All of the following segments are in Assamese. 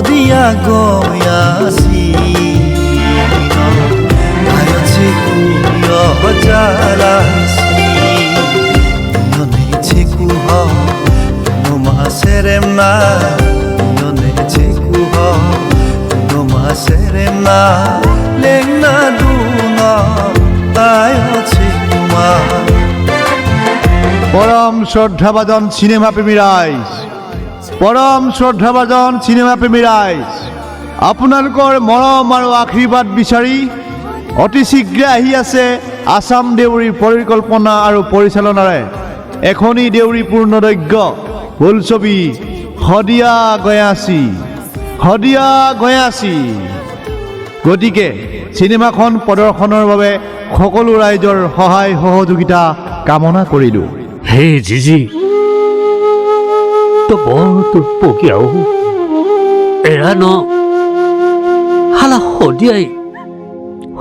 শদিয়া গয়াছি আয়াছে কুয় জালাছি ইয়নে ছেকু হ নোমা সেরেম না ইয়নে ছেকু হ নোমা সেরেম না লেংনা দুনা আয়াছে কুমা পরম শ্রদ্ধাভাজন সিনেমা প্রেমী রাইজ, পরম শ্ৰদ্ধাভাজন সিনেমা প্ৰেমী ৰাইজ, আপোনালোকৰ মৰম আৰু আশীৰ্বাদ বিচাৰি অতি শীঘ্ৰে আহি আছে আসাম দেউৰীৰ পৰিকল্পনা আৰু পৰিচালনাৰে এখনি দেউৰী পূৰ্ণদৈৰ্ঘ্য বোলছবি শদিয়া গয়াছি, শদিয়া গয়াছি। গতিকে চিনেমাখন প্ৰদৰ্শনৰ বাবে সকলো ৰাইজৰ সহায় সহযোগিতা কামনা কৰিলোঁ। हे जीजी तो बहुत पोकिया हो एरा न हाला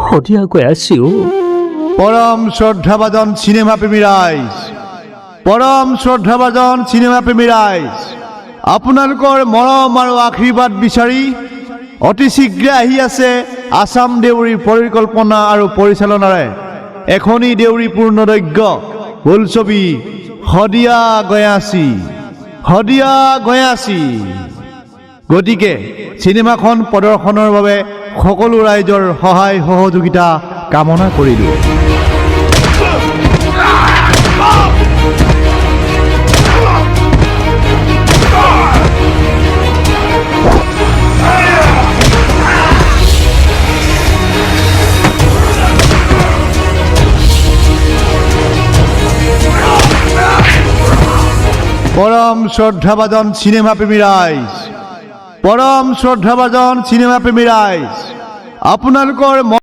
हदिया गया सी हो পৰম শ্ৰদ্ধাভাজন সিনেমা প্ৰেমী ৰাইজ, পৰম শ্ৰদ্ধাভাজন সিনেমা প্ৰেমী ৰাইজ, আপোনালোকৰ মৰম আৰু আশীৰ্বাদ বিচাৰি অতি শীঘ্ৰে আহি আছে আসাম দেউৰীৰ পৰিকল্পনা আৰু পৰিচালনাৰে এখনি দেউৰী পূৰ্ণদৈৰ্ঘ্য বোলছবি শদিয়া গয়াছি, শদিয়া গয়াছি। গতিকে চিনেমাখন প্ৰদৰ্শনৰ বাবে সকলো ৰাইজৰ সহায় সহযোগিতা কামনা কৰিলোঁ। পৰম শ্ৰদ্ধাভাজন সিনেমা প্ৰেমী ৰাইজ, পৰম শ্ৰদ্ধাভাজন সিনেমা প্ৰেমী ৰাইজ, আপোনালোকৰ